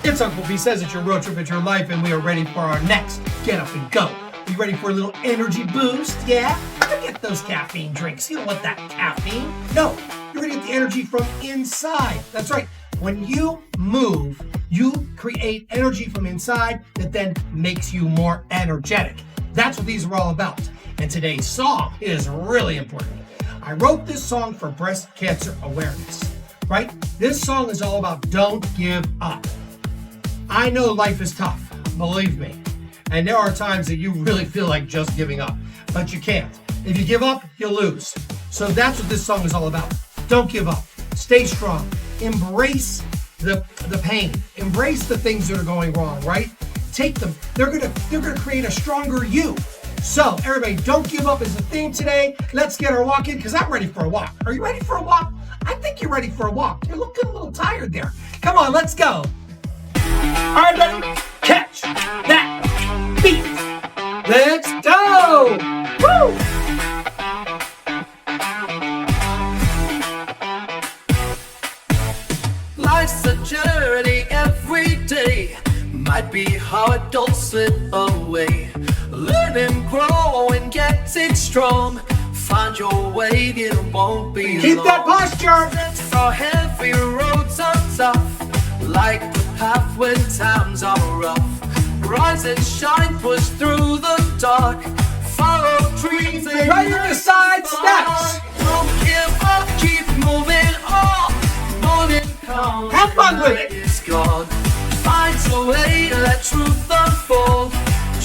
It's Unclebsays, it's your road trip, it's your life, and we are ready for our next Get Up and Go. You ready for a little energy boost? Yeah? Forget those caffeine drinks. You don't want that caffeine. No, you're gonna get the energy from inside. That's right. When you move, you create energy from inside that then makes you more energetic. That's what these are all about. And today's song is really important. I wrote this song for breast cancer awareness, right? This song is all about don't give up. I know life is tough, believe me. And there are times that you really feel like just giving up, but you can't. If you give up, you lose. So that's what this song is all about. Don't give up. Stay strong. Embrace the pain. Embrace the things that are going wrong, right? Take them. They're gonna create a stronger you. So everybody, don't give up is the theme today. Let's get our walk in because I'm ready for a walk. Are you ready for a walk? I think you're ready for a walk. You're looking a little tired there. Come on, let's go. All right, buddy, catch that beat. Let's go. Woo! Life's a journey every day. Might be hard, don't slip away. Learn and grow and getting strong. Find your way, it won't be Keep long. that posture. So heavy roads are tough, like the path when times are rough. Rise and shine, push through the dark. Follow dreams and Right in the side steps. don't give up, keep moving on. Morning comes, Have fun with night it. is gone. Find a way, let truth unfold.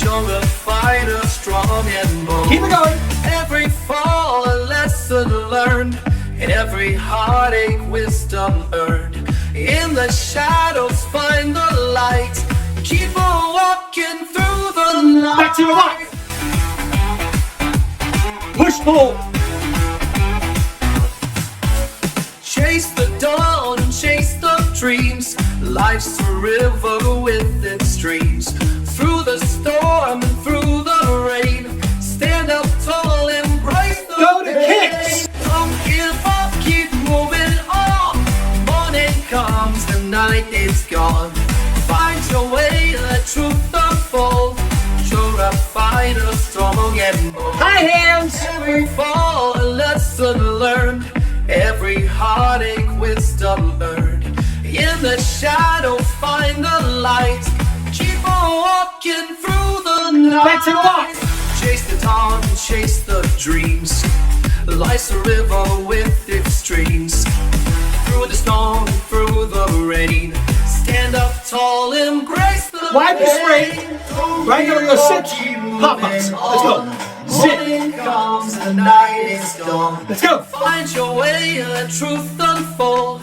You're a fighter, strong and bold. Keep it going. Every fall, a lesson learned. In every heartache, wisdom earned. In the shadows, find the light. Keep on walking through the night. Back to your walk. Push, pull. Chase the dawn and chase the dreams. Life's a river with its streams. Through the storm and through the rain. Stand up tall, embrace the Go to pain. kicks. Don't give up, keep moving on. Morning comes, the night is gone. Find your way, let truth unfold. You're a fighter, strong and bold. High hands. Every fall, a lesson learned. Every heartache, wisdom earned. In the shadow, find the light. Keep on walking through the night. Back to the walk. Chase the dawn, chase the dreams. Life's a river with its streams. Through the storm, through the rain. Stand up tall, embrace the Wide and straight. pain. Right, now we're gonna sit. Pop-ups. Let's go. Sit. Morning comes, the night is gone. Let's go. Find your way, let truth unfold.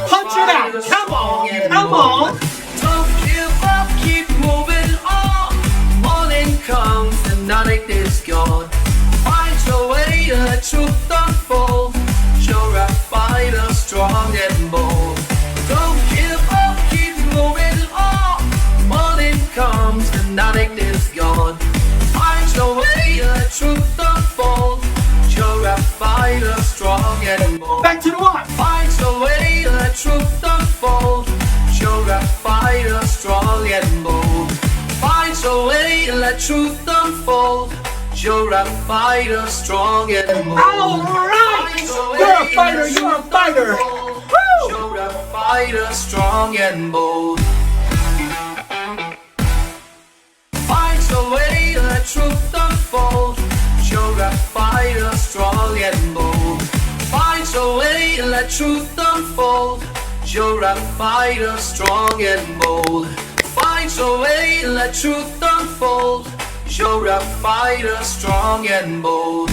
Punch it out. Come on. Come on. Don't give up, keep moving on. Morning comes, the night is gone. Find your way, let truth unfold. You're a fighter, strong and bold. Don't give up, keep moving on. Morning comes, the night is gone. Find your way, let truth unfold. You're a fighter, strong and bold. Back to the walk. Find your way, let truth unfold. You're a fighter, strong and bold. Find your way, let truth unfold. You're a fighter, strong and bold. All right. You're a fighter. You're a fighter. Woo. You're a fighter, strong and bold. Find your way, let truth unfold. You're a fighter, strong and bold. Find your way, let truth unfold. You're a fighter, strong and bold. Find your way, let truth unfold. You're a fighter, strong and bold.